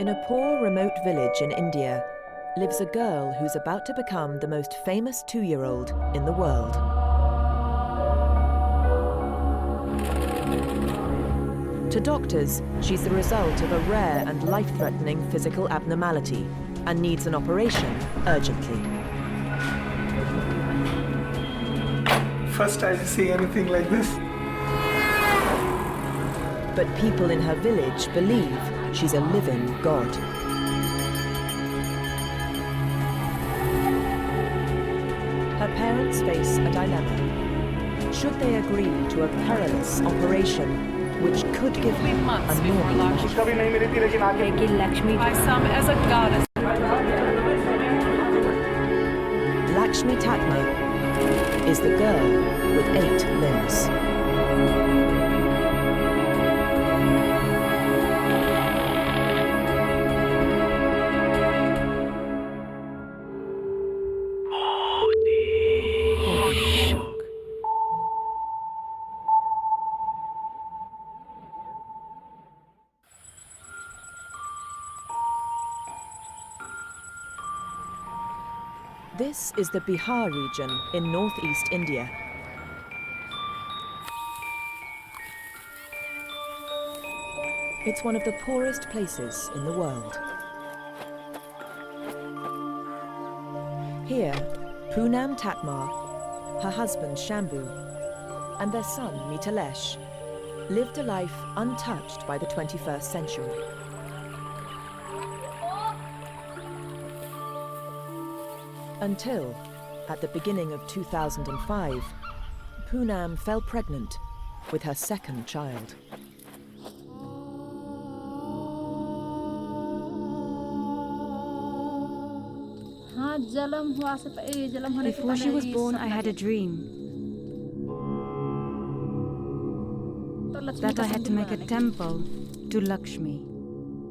In a poor, remote village in India lives a girl who's about to become the most famous 2-year-old in the world. To doctors, she's the result of a rare and life-threatening physical abnormality and needs an operation urgently. First time seeing anything like this. But people in her village believe she's a living god. Her parents face a dilemma. Should they agree to a perilous operation which could give her a normal life? Making Lakshmi by some as a goddess. Lakshmi Tatma is the girl with 8 limbs. This is the Bihar region in northeast India. It's one of the poorest places in the world. Here, Poonam Tatma, her husband Shambhu, and their son Mitalesh lived a life untouched by the 21st century. Until, at the beginning of 2005, Poonam fell pregnant with her second child. Before she was born, I had a dream that I had to make a temple to Lakshmi.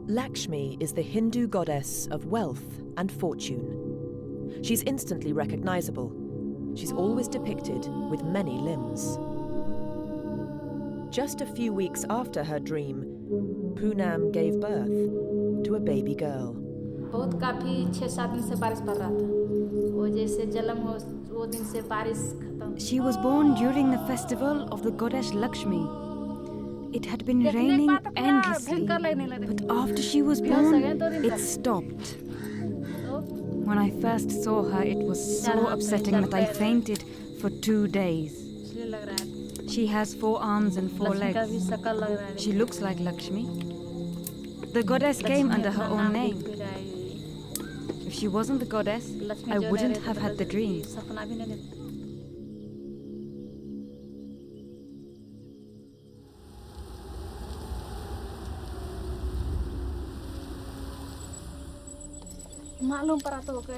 Lakshmi is the Hindu goddess of wealth and fortune. She's instantly recognizable. She's always depicted with many limbs. Just a few weeks after her dream, Poonam gave birth to a baby girl. She was born during the festival of the goddess Lakshmi. It had been raining endlessly, but after she was born, it stopped. When I first saw her, it was so upsetting that I fainted for 2 days. She has 4 arms and 4 legs. She looks like Lakshmi. The goddess came under her own name. If she wasn't the goddess, I wouldn't have had the dream.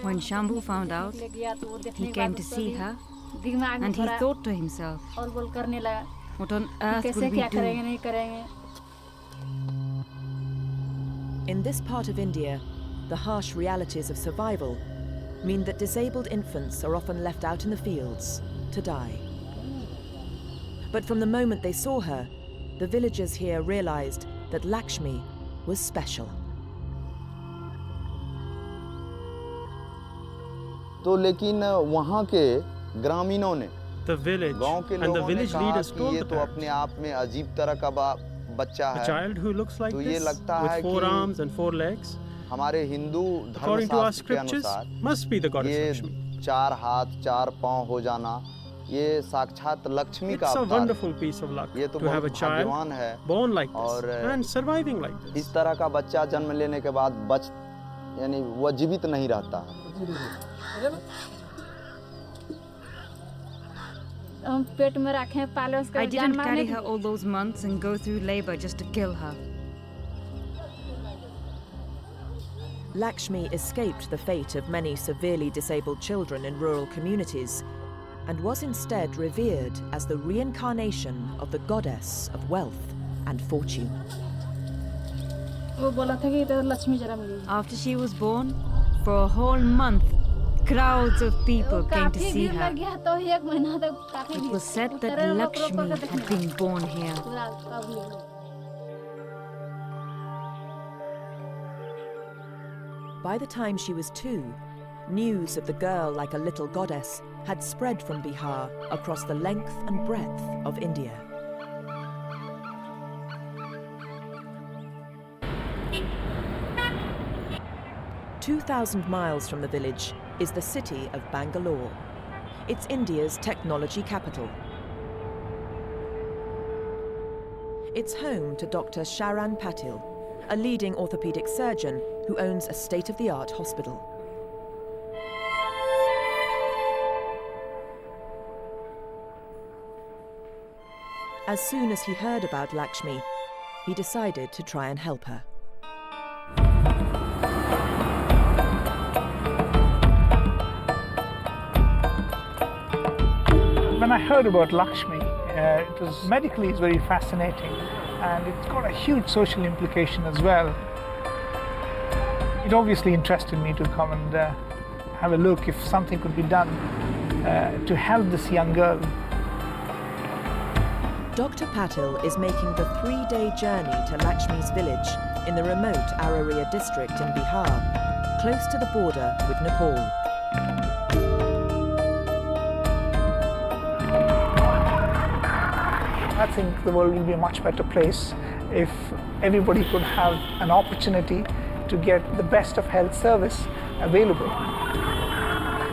When Shambhu found out, he came to see her, and he thought to himself, what on earth will we do? In this part of India, the harsh realities of survival mean that disabled infants are often left out in the fields to die. But from the moment they saw her, the villagers here realized that Lakshmi was special. तो लेकिन वहाँ के ग्रामीणों ने the village and the village leaders told the तो अपने आप में अजीब तरह का बच्चा है, a child who looks like तो ये this लगता है with 4 कि arms and 4 legs, हमारे हिंदू according to our धर्मशास्त्र के scriptures, अनुसार must be the goddess ये Lakshmi. 4 हाथ 4 पाँव हो जाना ये साक्षात लक्ष्मी का It's a अवतार wonderful piece of luck ये तो to have a बहुत child भाग्यवान है born like this और and surviving like this. इस तरह का बच्चा जन्म लेने के बाद यानी वह जीवित नहीं रहता है। I didn't carry her all those months and go through labor just to kill her. Lakshmi escaped the fate of many severely disabled children in rural communities and was instead revered as the reincarnation of the goddess of wealth and fortune. After she was born, for a whole month, crowds of people came to see her. It was said that Lakshmi had been born here. By the time she was 2, news of the girl like a little goddess had spread from Bihar across the length and breadth of India. "2,000 miles from the village is the city of Bangalore. It's India's technology capital. It's home to Dr. Sharan Patil, a leading orthopedic surgeon who owns a state-of-the-art hospital. As soon as he heard about Lakshmi, he decided to try and help her. When I heard about Lakshmi, it was medically it's very fascinating, and it's got a huge social implication as well. It obviously interested me to come and have a look if something could be done to help this young girl. Dr. Patil is making the 3-day journey to Lakshmi's village in the remote Araria district in Bihar, close to the border with Nepal. I think the world will be a much better place if everybody could have an opportunity to get the best of health service available.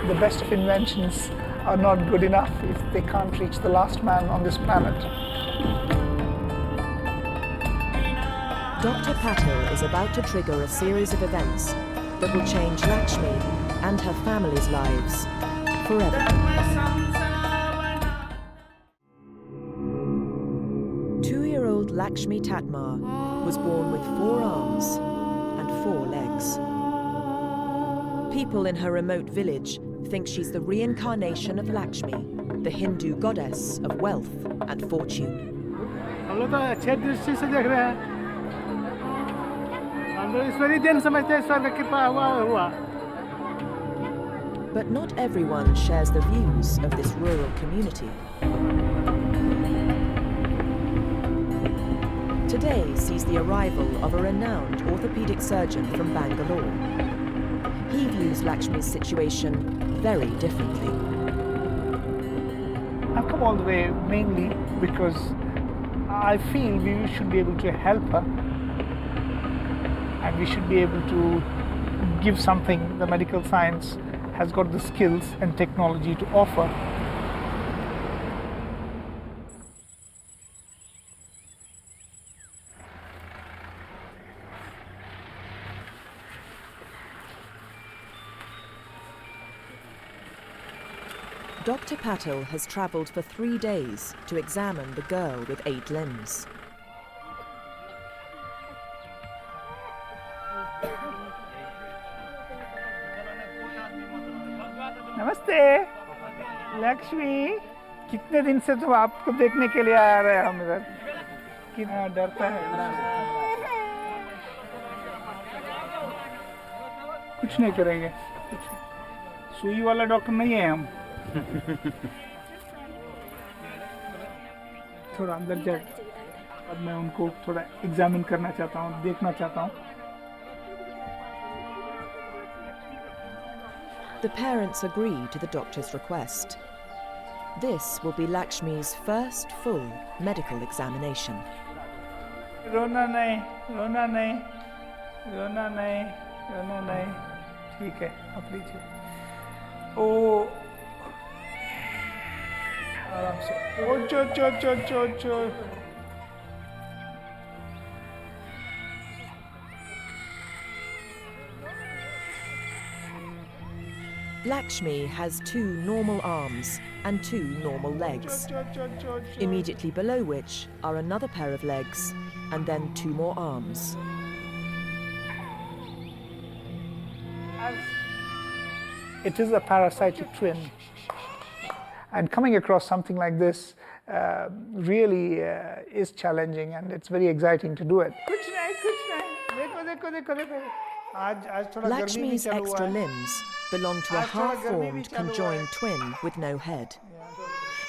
The best of inventions are not good enough if they can't reach the last man on this planet. Dr. Patil is about to trigger a series of events that will change Lakshmi and her family's lives forever. 2-year-old Lakshmi Tatma was born with 4 arms and 4 legs. People in her remote village think she's the reincarnation of Lakshmi, the Hindu goddess of wealth and fortune. हम लोग तो अच्छे दृष्टि से देख रहे हैं। हम लोग ईश्वरीय देन समझते हैं, ईश्वर की कृपा हुआ। But not everyone shares the views of this rural community. Today sees the arrival of a renowned orthopedic surgeon from Bangalore. He views Lakshmi's situation very differently. I've come all the way mainly because I feel we should be able to help her, and we should be able to give something the medical science has got the skills and technology to offer. Dr. Patil has travelled for 3 days to examine the girl with 8 limbs. नमस्ते लक्ष्मी, कितने दिन से तो आपको देखने के लिए आ रहे हैं हम इधर। कितना डरता है। कुछ नहीं करेंगे, सुई वाला डॉक्टर नहीं है हम। थोड़ा अंदर जाए, अब मैं उनको थोड़ा एग्जामिन करना चाहता हूँ, देखना चाहता हूँ। The parents agree to the doctor's request. This will be Lakshmi's first full medical examination. रोना नहीं, रोना नहीं, रोना नहीं, रोना नहीं। ठीक है, आप लीजिए। ओ, आराम से। ओ चो चो चो चो चो। Lakshmi has 2 normal arms and 2 normal legs, immediately below which are another pair of legs and then 2 more arms. It is a parasitic twin, and coming across something like this really is challenging, and it's very exciting to do it. Lakshmi's extra limbs belong to a half-formed conjoined twin with no head.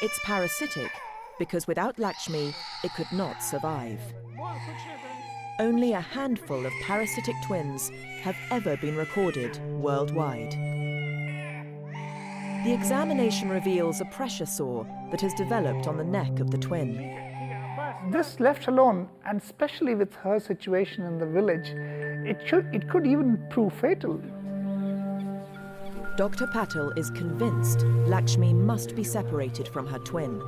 It's parasitic because without Lakshmi, it could not survive. only a handful of parasitic twins have ever been recorded worldwide. The examination reveals a pressure sore that has developed on the neck of the twin. This left alone, and especially with her situation in the village, it could even prove fatal. Dr. Patil is convinced Lakshmi must be separated from her twin.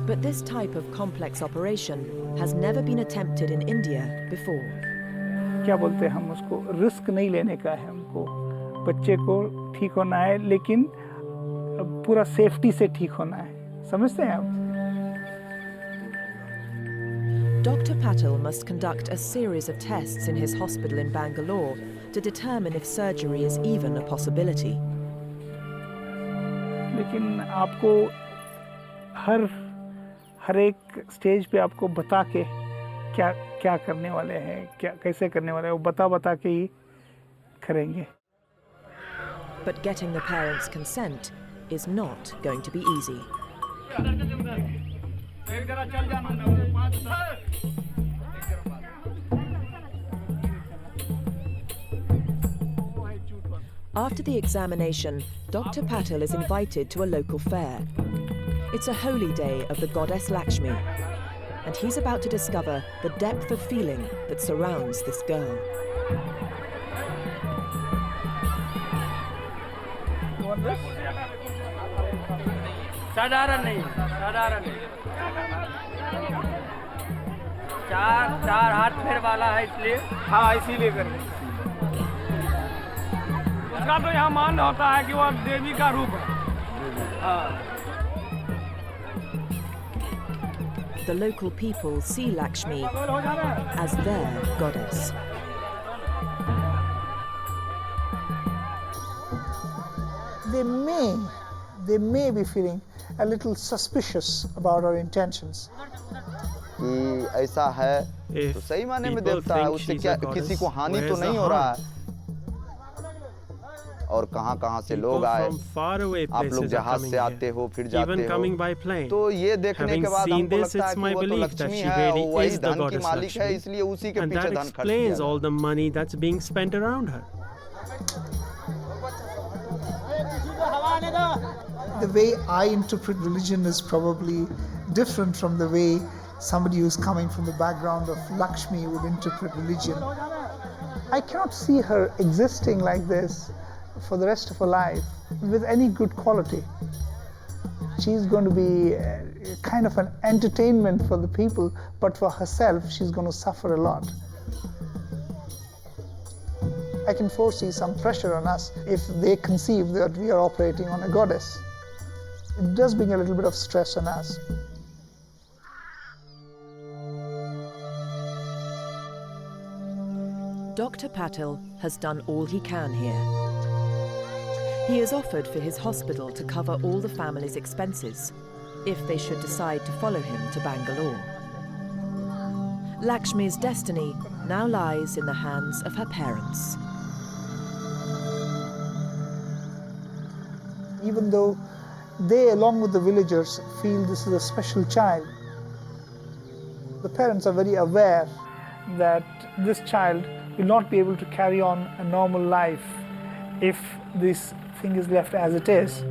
But this type of complex operation has never been attempted in India before. क्या बोलते हैं हम उसको, risk नहीं लेने का है हमको. बच्चे को ठीक होना है, लेकिन पूरा सेफ्टी से ठीक होना है. समझते हैं आप? Dr. Patil must conduct a series of tests in his hospital in Bangalore to determine if surgery is even a possibility. लेकिन आपको हर एक स्टेज पे आपको बता के क्या करने वाले हैं, कैसे करने वाले हैं, वो बता के ही करेंगे. But getting the parents' consent is not going to be easy. After the examination, Dr. Patil is invited to a local fair. It's a holy day of the goddess Lakshmi, and he's about to discover the depth of feeling that surrounds this girl. साधारण नहीं चार हाथ फेर वाला है, इसलिए हाँ, इसीलिए करते हैं. उसका तो यहाँ मान होता है कि वो देवी का रूप है. The local people see Lakshmi as their goddess. They may be feeling a little suspicious about our intentions. कि ऐसा है तो सही माने में देवता है, उससे क्या किसी को हानि तो नहीं हो रहा है. और कहां से लोग आए, आप लोग जहाज से आते हो फिर जाते हो, तो ये देखने के बाद हमको लगता है कि वो तो लक्ष्मी है, वही धन की मालिक है, इसलिए उसी के पीछे धन खर्च किया जाता है. The way I interpret religion is probably different from the way somebody who's coming from the background of Lakshmi would interpret religion. I cannot see her existing like this for the rest of her life with any good quality. She's going to be kind of an entertainment for the people, but for herself, she's going to suffer a lot. I can foresee some pressure on us if they conceive that we are operating on a goddess. It does bring a little bit of stress on us. Dr. Patil has done all he can here. He has offered for his hospital to cover all the family's expenses if they should decide to follow him to Bangalore. Lakshmi's destiny now lies in the hands of her parents. Even though they, along with the villagers, feel this is a special child, the parents are very aware that this child will not be able to carry on a normal life if this thing is left as it is.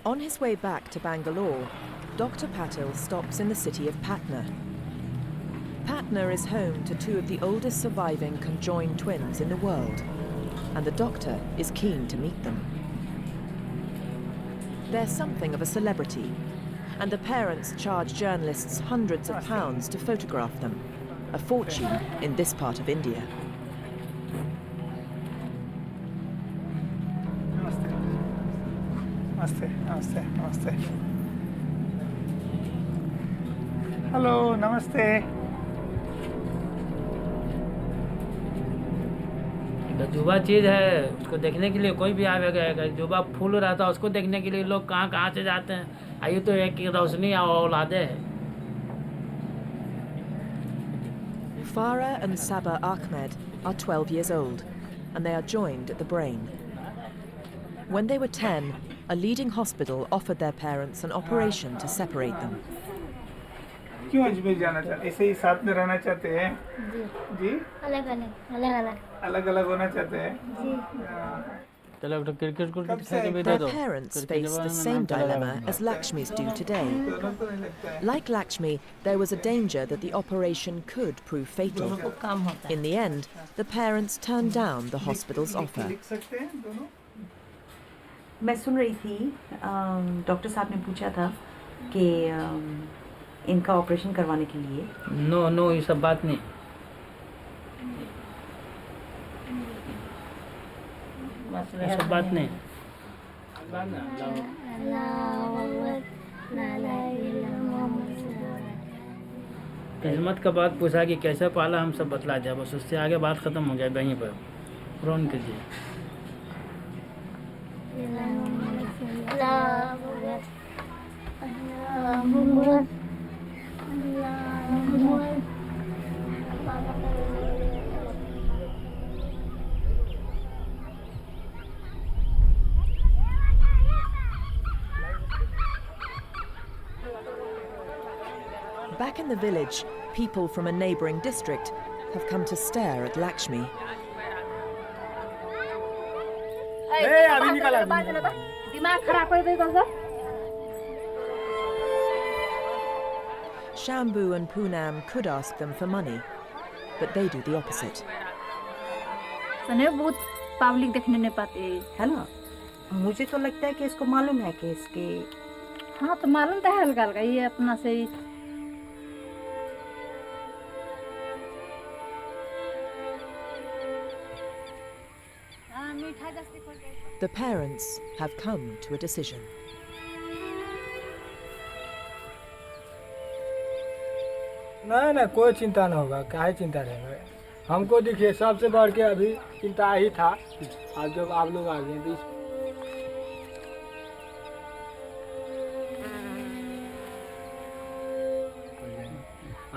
On his way back to Bangalore, Dr. Patil stops in the city of Patna. Patna is home to two of the oldest surviving conjoined twins in the world, and the doctor is keen to meet them. They're something of a celebrity, and the parents charge journalists hundreds of pounds to photograph them, a fortune in this part of India. Namaste, namaste, namaste. Hello, namaste. जुबा चीज है, उसको देखने के लिए कोई भी आवेगा. जुबा फूल रहता है, उसको देखने के लिए लोग कहाँ से जाते हैं. आइए तो एक रोशनी और औलादे है. Farah and Sabah Ahmed are 12 years old, and they are joined at the brain. When they were 10, a leading hospital offered their parents an operation to separate them. क्यों अजमेर जाना चाहते? ऐसे ही साथ में रहना चाहते हैं? जी? अलग-अलग होना चाहते हैं? Their parents face the same dilemma as Lakshmi's do today. Like Lakshmi, there was a danger that the operation could prove fatal. In the end, the parents turned down the hospital's offer. मैं सुन रही थी doctor साहब ने पूछा था कि इनका operation करवाने के लिए नो ये सब बात नहीं ये सब बात नहीं किस्मत का बात पूछा कि कैसे पाला हम सब बतला दिया बस उससे आगे बात खत्म हो गया वहीं पर फोन कीजिए Back in the village, people from a neighbouring district have come to stare at Lakshmi. Shambhu and Poonam could ask them for money, but they do the opposite. बहुत पब्लिक देखने नहीं पाते है ना मुझे तो लगता है कि इसको मालूम है कि इसके हाँ तो मालूम तो है हल्का हल्का ये अपना से ही The parents have come to a decision. नहीं कोई चिंता नहीं होगा काहे चिंता रहेगा हमको देखिए सबसे बढ़ के अभी चिंता ही था आज जब आप लोग आ गए तो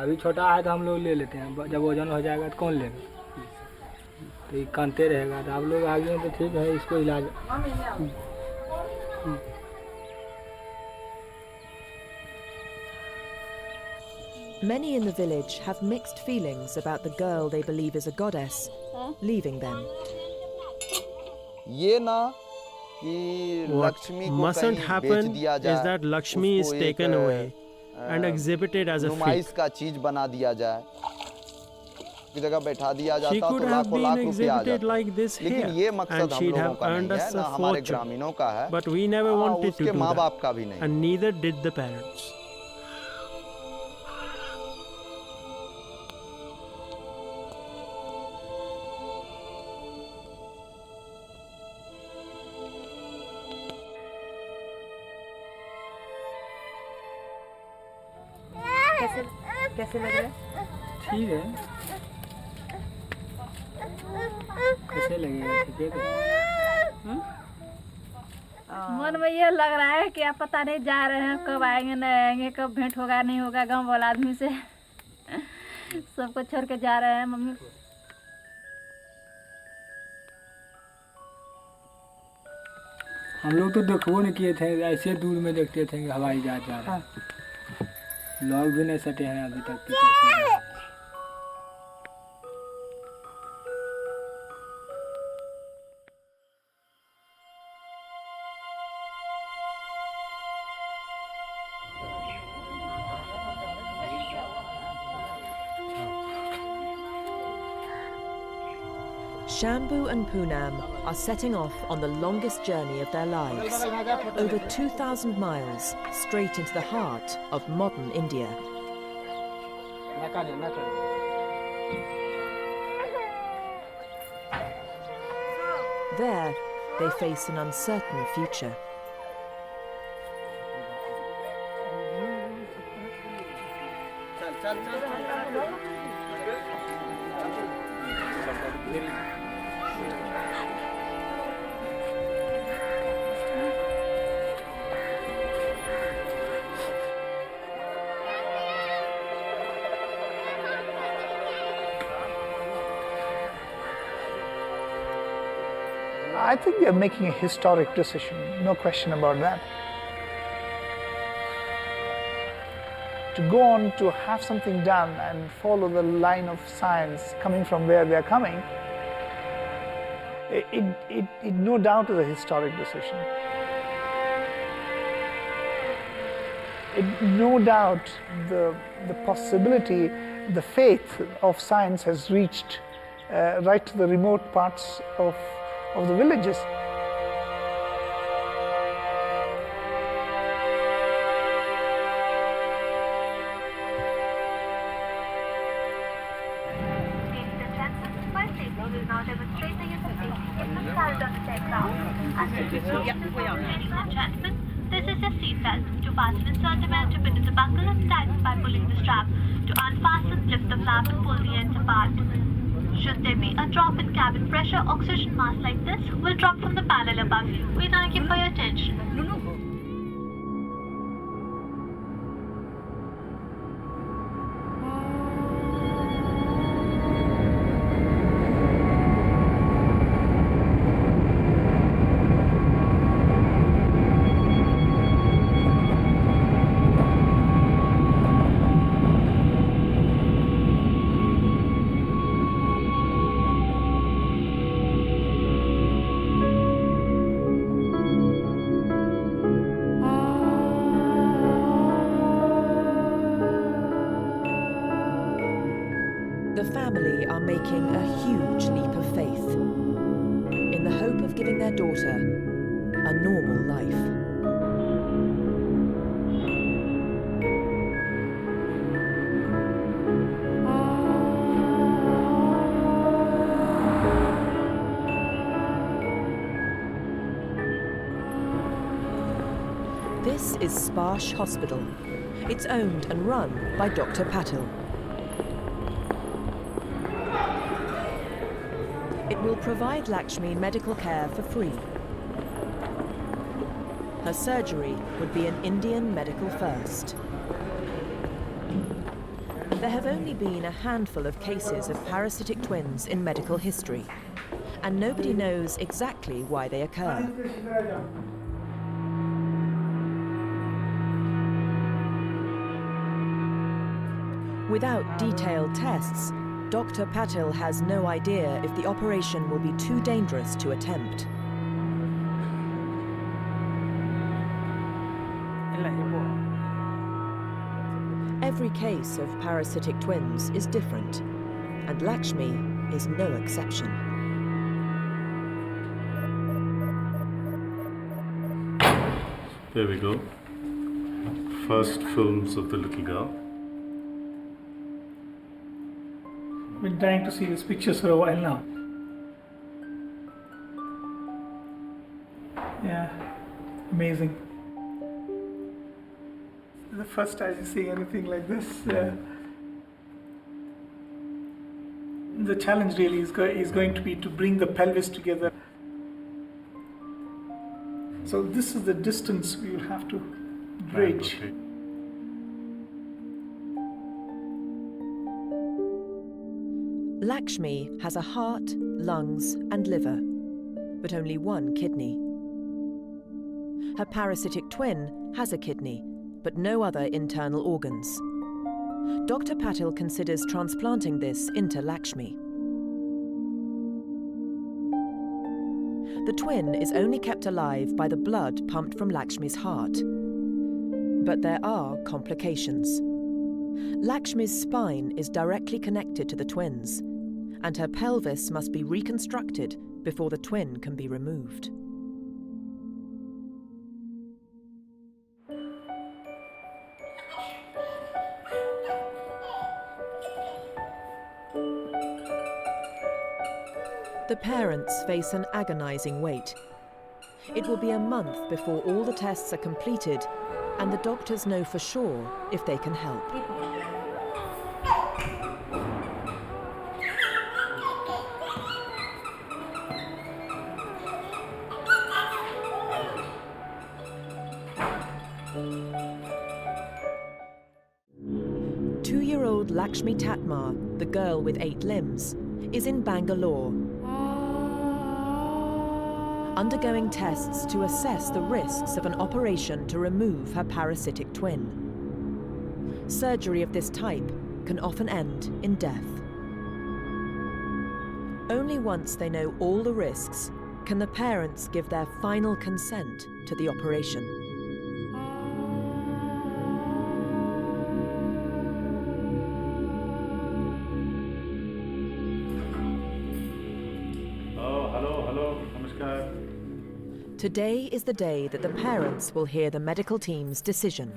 अभी छोटा है तो हम लोग ले लेते हैं जब वजन हो जाएगा तो कौन लेगा तो ये कानते रहेगा तो आप लोग आ गए तो ठीक है इसको इलाज Many in the village have mixed feelings about the girl they believe is a goddess leaving them. ये ना कि लक्ष्मी को mustn't कहीं happen बेच दिया is जाए, that Lakshmi is उसको taken एक, away and exhibited as a नुमाइश freak. का चीज बना दिया जाए की जगह बैठा दिया She जाता could तो have लाखों लाख been रुपए आ exhibited जाते like this लेकिन here ये and मकसद हम she'd लोगों have का earned नहीं us है a ना हमारे fortune. ग्रामीणों का है But we never wanted to उसके do माँ बाप that का भी नहीं and neither did the parents. कैसे लग रहा है ठीक है कैसे लगेगा ठीक है मन में ये लग रहा है कि आप पता नहीं जा रहे हैं कब आएंगे नहीं आएंगे कब भेंट होगा नहीं होगा गांव वाला आदमी से सबको छोड़ के जा रहे हैं मम्मी हम लोग तो देखो नहीं किए थे ऐसे दूर में देखते थे कि हवाई जहाज जा रहा है लोग भी नहीं सटे हैं अभी तक कि कैसे जा रहे हैं। Shambhu and Poonam are setting off on the longest journey of their lives, over 2,000 miles straight into the heart of modern India. There, they face an uncertain future. I think they're making a historic decision, no question about that. To go on to have something done and follow the line of science coming from where they're coming, it no doubt is a historic decision. No doubt the possibility, the faith of science has reached right to the remote parts of the villages. This is your seatbelt. To fasten, insert the belt, to pin in the buckle and tighten by pulling the strap. To unfasten, lift the flap and pull the ends apart. Should there be a drop in cabin pressure, oxygen mask like this will drop from the panel above you. We thank you for your attention. The family are making a huge leap of faith in the hope of giving their daughter a normal life. This is Sparsh Hospital. It's owned and run by Dr. Patil. It will provide Lakshmi medical care for free. Her surgery would be an Indian medical first. There have only been a handful of cases of parasitic twins in medical history, and nobody knows exactly why they occur. Without detailed tests, Dr. Patil has no idea if the operation will be too dangerous to attempt. Every case of parasitic twins is different, and Lakshmi is no exception. There we go. First films of the little girl. Been trying to see these pictures for a while now. Yeah, amazing. The first time you see anything like this. The challenge really is going to be to bring the pelvis together. So this is the distance we will have to bridge. Okay. Lakshmi has a heart, lungs, and liver, but only one kidney. Her parasitic twin has a kidney, but no other internal organs. Dr. Patil considers transplanting this into Lakshmi. The twin is only kept alive by the blood pumped from Lakshmi's heart. But there are complications. Lakshmi's spine is directly connected to the twins, and her pelvis must be reconstructed before the twin can be removed. The parents face an agonizing wait. It will be a month before all the tests are completed and the doctors know for sure if they can help. Two-year-old Lakshmi Tatma, the girl with 8 limbs, is in Bangalore. undergoing tests to assess the risks of an operation to remove her parasitic twin. Surgery of this type can often end in death. Only once they know all the risks can the parents give their final consent to the operation. Today is the day that the parents will hear the medical team's decision.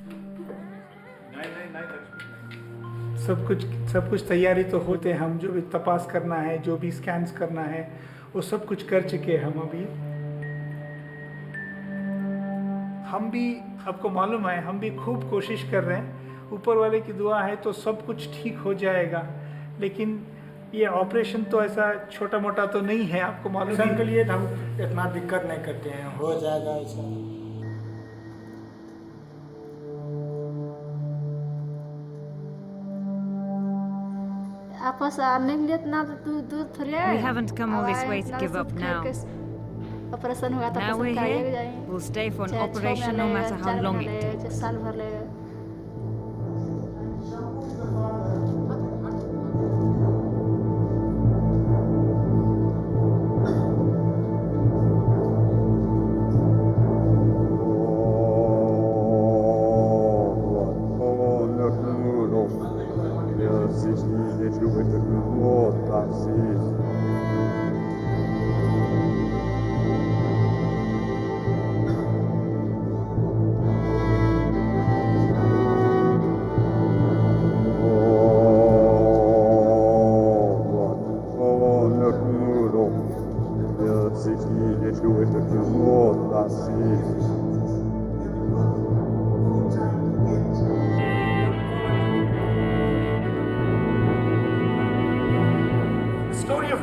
सब कुछ तैयारी तो होते हैं, हम जो भी तपास करना है, जो भी स्कैन्स करना है, वो सब कुछ कर चुके हैं हम अभी। हम भी, आपको मालूम है, हम भी खूब कोशिश कर रहे हैं। ऊपर वाले की दुआ है तो सब कुछ ठीक हो जाएगा, लेकिन ये ऑपरेशन तो ऐसा छोटा मोटा तो नहीं है, आपको मालूम है। के लिए हम इतना दिक्कत नहीं करते हैं, हो जाएगा ऐसा। We haven't come all this way to give up now. Now we're here, we'll stay for an operation no matter how long it takes.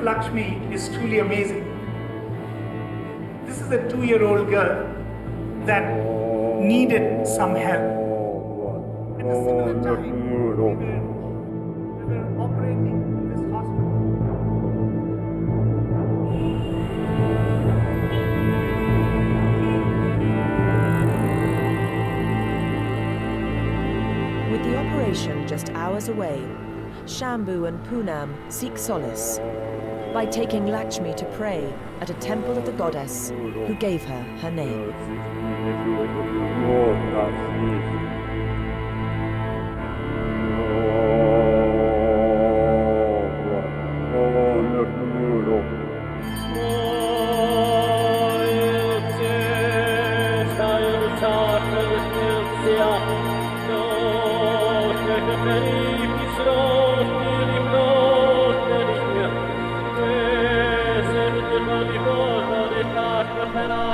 Lakshmi is truly amazing. This is a 2-year-old girl that needed some help. At a similar time, we were operating in this hospital. With the operation just hours away, Shambhu and Poonam seek solace by taking Lakshmi to pray at a temple of the goddess who gave her her name.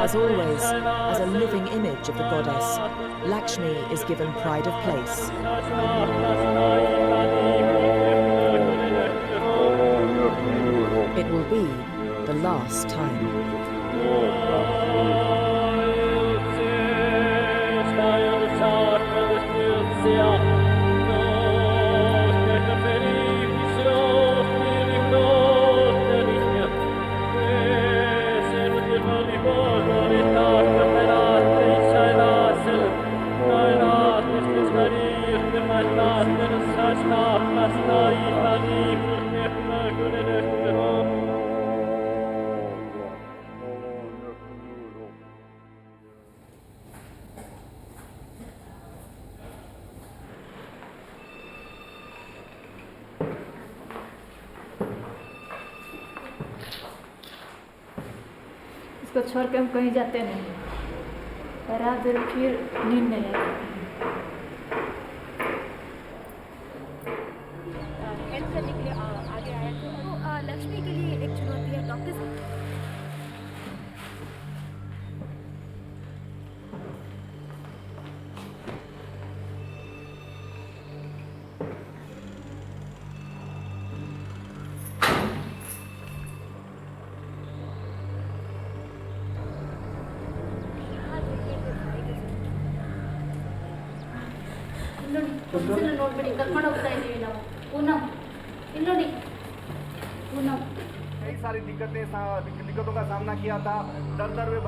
As always, as a living image of the goddess, Lakshmi is given pride of place. It will be the last time. इसको छोड़ के हम कहीं जाते नहीं, और रात भर फिर नींद नहीं आती। आगे आया तो लक्ष्मी के लिए एक चुनौती है डॉक्टर। ನೋಡ್ಬಿಡಿ ಕರ್ಕೊಂಡು ಹೋಗ್ತಾ ಇದೀವಿ ನಾವು. ಪೂನಂ ಇಲ್ಲಿ ನೋಡಿ, ಪೂನಂ कई सारी दिक्कतों का सामना किया था, दर में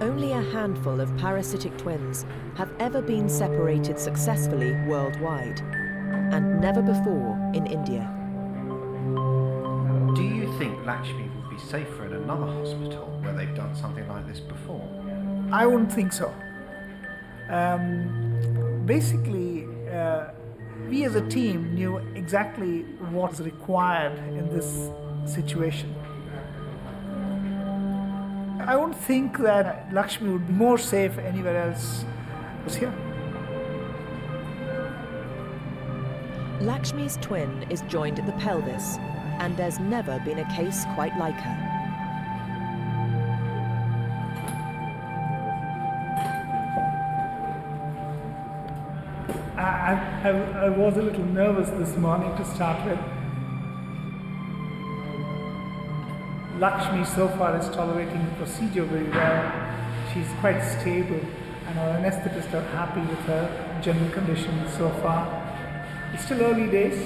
Only a handful of parasitic twins have ever been separated successfully worldwide, and never before in India. Do you think Lakshmi would be safer in another hospital where they've done something like this before? I wouldn't think so. Basically, we as a team knew exactly what's required in this situation. I wouldn't think that Lakshmi would be more safe anywhere else was here. Lakshmi's twin is joined at the pelvis, and there's never been a case quite like her. I was a little nervous this morning to start with. Lakshmi so far is tolerating the procedure very well. She's quite stable, and our anesthetists are happy with her general condition so far. It's still early days.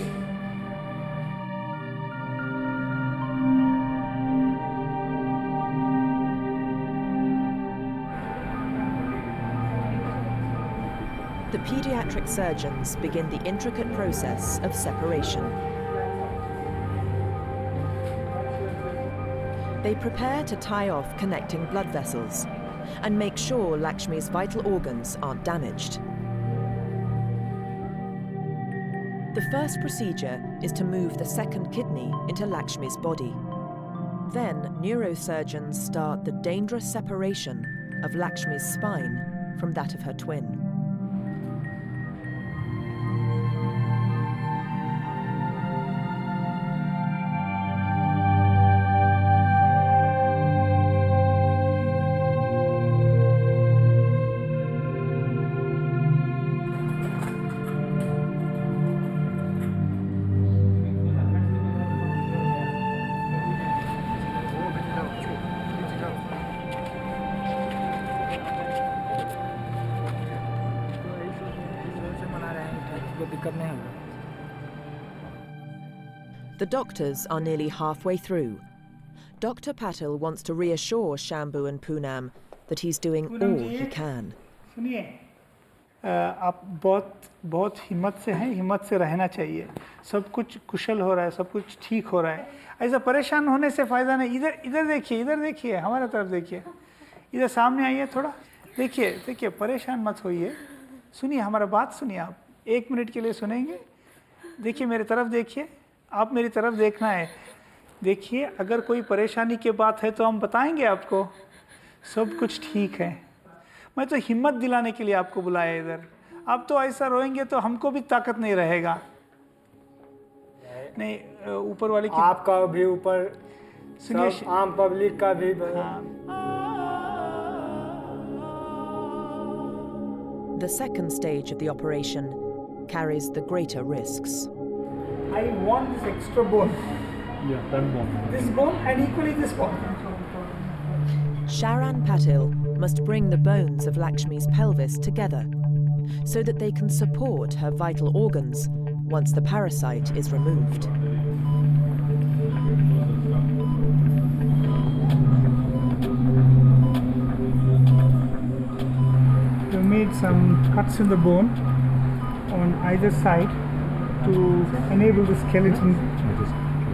The pediatric surgeons begin the intricate process of separation. They prepare to tie off connecting blood vessels and make sure Lakshmi's vital organs aren't damaged. The first procedure is to move the second kidney into Lakshmi's body. Then neurosurgeons start the dangerous separation of Lakshmi's spine from that of her twin. The doctors are nearly halfway through. Dr. Patil wants to reassure Shambhu and Poonam that he's doing all he can. सुनिए, आप बहुत हिम्मत से हैं, हिम्मत से रहना चाहिए. सब कुछ कुशल हो रहा है, सब कुछ ठीक हो रहा है. ऐसा परेशान होने से फ़ायदा नहीं. इधर देखिए, हमारा तरफ देखिए. इधर सामने आइए थोड़ा. देखिए, परेशान मत होइए. सुनिए, हमारा बात सुनिए आप. 1 मिनट के लिए सुनेंगे. देखिए, मेरी तरफ देखिए. आप मेरी तरफ देखना है. देखिए, अगर कोई परेशानी की बात है तो हम बताएंगे आपको. सब कुछ ठीक है. मैं तो हिम्मत दिलाने के लिए आपको बुलाया इधर. आप तो ऐसा रोएंगे तो हमको भी ताकत नहीं रहेगा. नहीं, ऊपर वाले की आपका भी ऊपर, सुनिए, आम पब्लिक का भी. The second stage of the operation carries the greater risks. I want this extra bone. Yeah, that bone. This bone and equally this bone. Sharan Patil must bring the bones of Lakshmi's pelvis together so that they can support her vital organs once the parasite is removed. We made some cuts in the bone on either side to enable the skeleton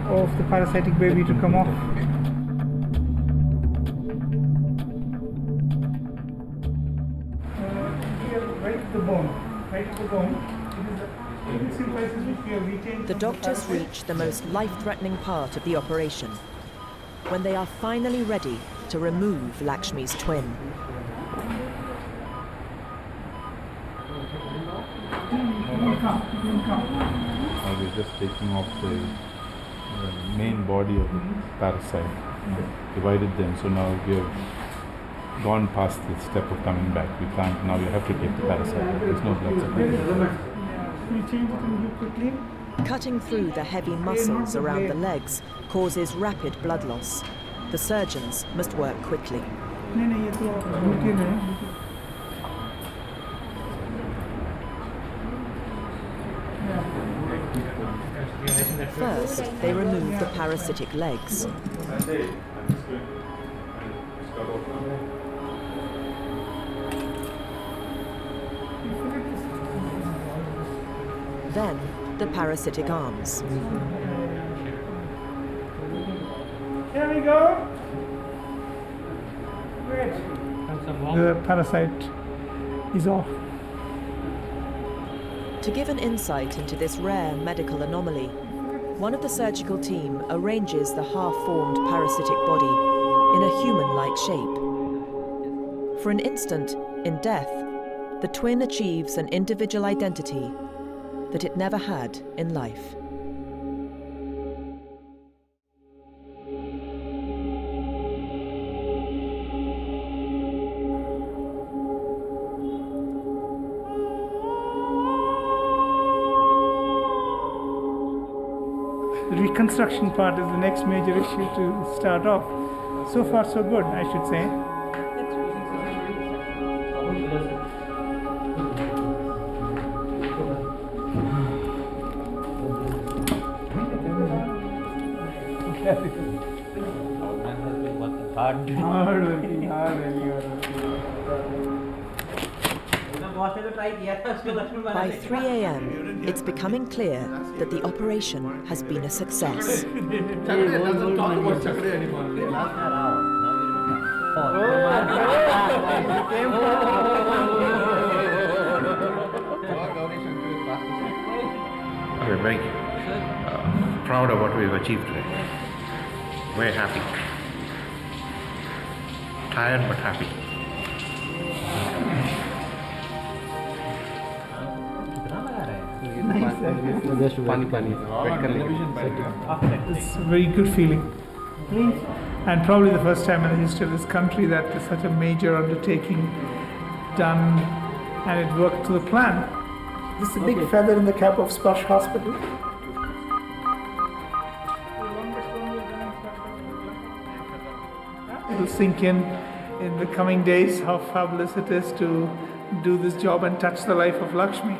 of the parasitic baby to come off. Here, right to the bone. It is The doctors reach the most life-threatening part of the operation, when they are finally ready to remove Lakshmi's twin. We're just taking off the main body of the parasite, divided them, so now we have gone past the step of coming back. We can't, now we have to take the parasite. There's no blood supply. We change it and you quickly. Cutting through the heavy muscles around the legs causes rapid blood loss. The surgeons must work quickly. First, they remove the parasitic legs. Then, the parasitic arms. Here we go. Great. The parasite is off. To give an insight into this rare medical anomaly, one of the surgical team arranges the half-formed parasitic body in a human-like shape. For an instant, in death, the twin achieves an individual identity that it never had in life. The reconstruction part is the next major issue to start off. So far, so good, I should say. By 3 a.m., it's becoming clear that the operation has been a success. We're very proud of what we've achieved today. Very happy. Tired but happy. It's a very good feeling. And probably the first time in the history of this country that there's such a major undertaking done and it worked to the plan. This is a big feather in the cap of Sparsh Hospital. It will sink in the coming days how fabulous it is to do this job and touch the life of Lakshmi.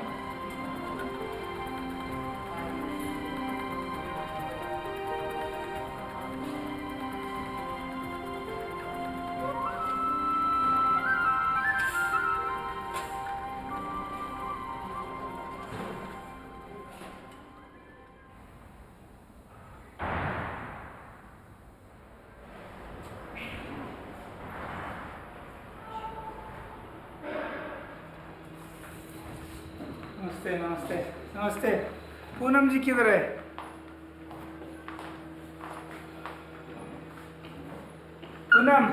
नमस्ते नमस्ते नमस्ते पूनम जी किधर है पूनम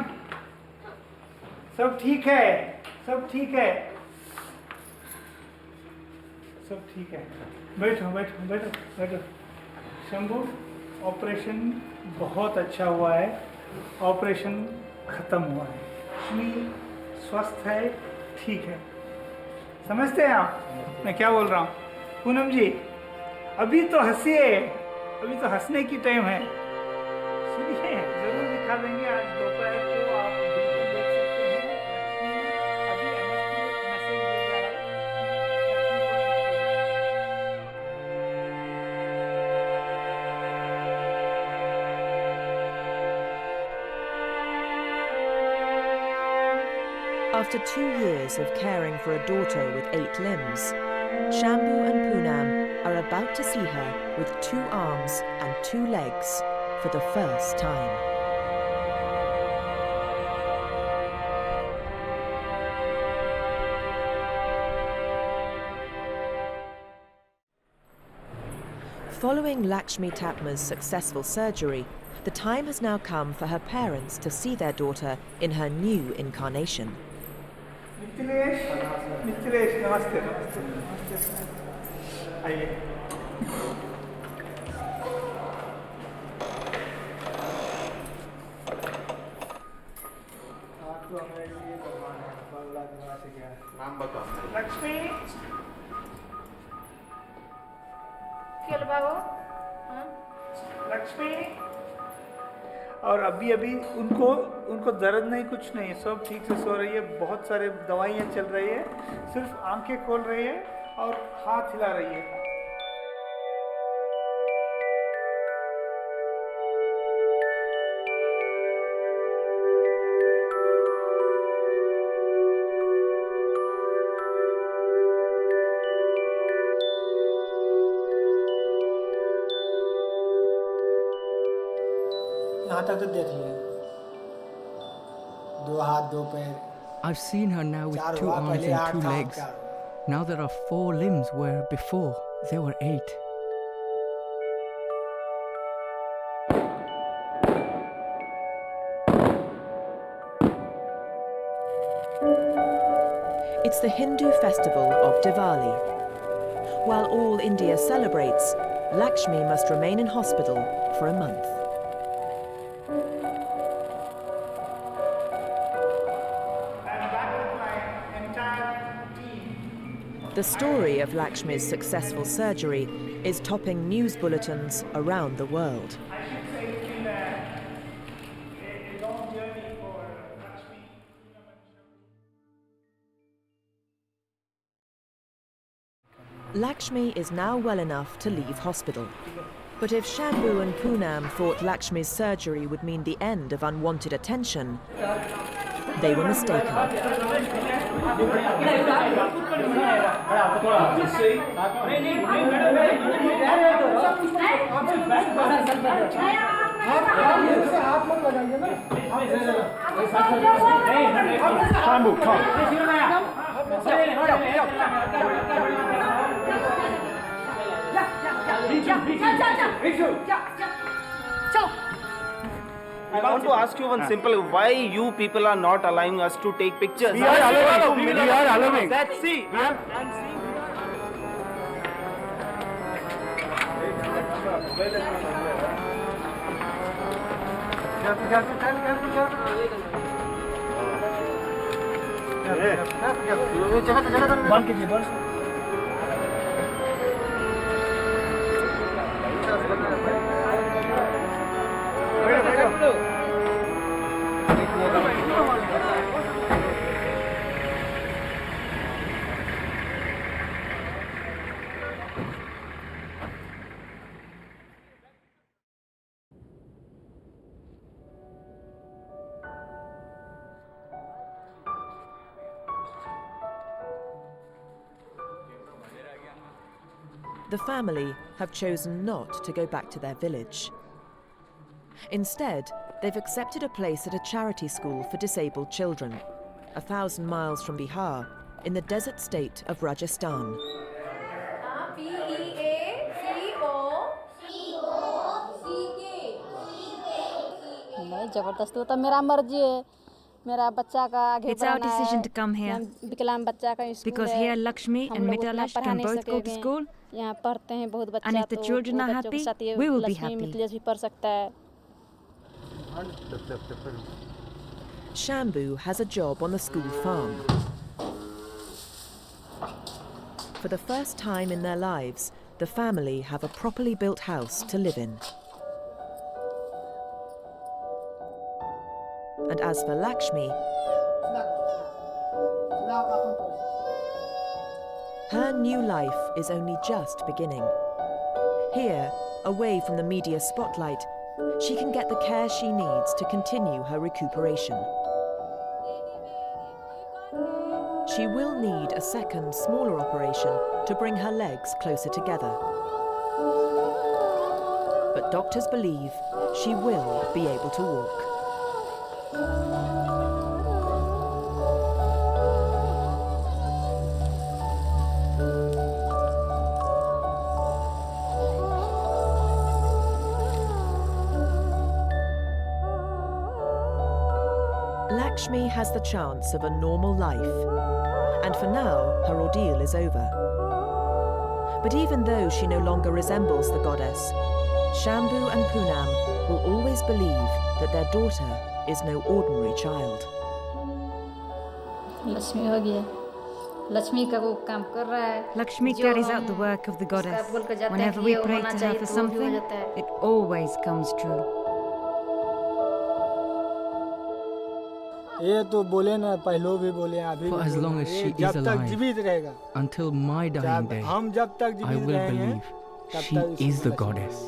सब ठीक है सब ठीक है सब ठीक है बैठो बैठो बैठो बैठो शंभू ऑपरेशन बहुत अच्छा हुआ है ऑपरेशन ख़त्म हुआ है लक्ष्मी स्वस्थ है ठीक है समझते हैं आप मैं क्या बोल रहा हूँ पूनम जी अभी तो हंसिए अभी तो हंसने की टाइम है सुनिए जरूर दिखा देंगे आज दोपहर को आप बिल्कुल देख सकते हैं अभी एमएसपी मैसेज भेजा है After 2 years of caring for a daughter with 8 limbs, Shambhu and Poonam are about to see her with 2 arms and 2 legs for the first time. Following Lakshmi Tatma's successful surgery, the time has now come for her parents to see their daughter in her new incarnation. Mithilesh, namaste. Namaste. नाम बताओ। लक्ष्मी। खेल बाबू। लक्ष्मी। और अभी उनको दर्द नहीं, कुछ नहीं, सब ठीक से सो रही है, बहुत सारे दवाइयाँ चल रही है, सिर्फ आंखें खोल रही है और हाथ हिला रही है। यहाँ तक तो देख लिया, 2 हाथ 2 पैर। I've seen her now with 2 arms and 2 legs. Now there are 4 limbs where before there were 8. It's the Hindu festival of Diwali. While all India celebrates, Lakshmi must remain in hospital for a month. The story of Lakshmi's successful surgery is topping news bulletins around the world. Lakshmi is now well enough to leave hospital. But if Shambhu and Poonam thought Lakshmi's surgery would mean the end of unwanted attention, they were mistaken. Shambhu, come. I want to ask you one simple, why you people are not allowing us to take pictures? We are allowing. We are allowing. Let's see. The family have chosen not to go back to their village. Instead, they've accepted a place at a charity school for disabled children, 1,000 miles from Bihar, in the desert state of Rajasthan. नहीं जबरदस्ती तो मेरा मर्जी है मेरा बच्चा का आगे It's our decision to come here. विकलांग बच्चा का school Because here Lakshmi and Mitalash can both go to school. यहाँ पढ़ते हैं बहुत बच्चा And if the तो children are happy, we will be happy. Mithilesh भी पढ़ सकता है Shambhu has a job on the school farm. For the first time in their lives, the family have a properly built house to live in. And as for Lakshmi, her new life is only just beginning. Here, away from the media spotlight, she can get the care she needs to continue her recuperation. She will need a second, smaller operation to bring her legs closer together. But doctors believe she will be able to walk. Lakshmi has the chance of a normal life, and for now, her ordeal is over. But even though she no longer resembles the goddess, Shambhu and Poonam will always believe that their daughter is no ordinary child. Lakshmi हो गया लक्ष्मी का वो काम कर रहा है Lakshmi carries out the work of the goddess. Whenever we pray to her for something, it always comes true. ये तो बोले ना पहले भी बोले अभी For as long as she is जब तक alive, जीवित रहेगा until my dying day, हम जब तक I जीवित will रहेंगे believe she is the goddess.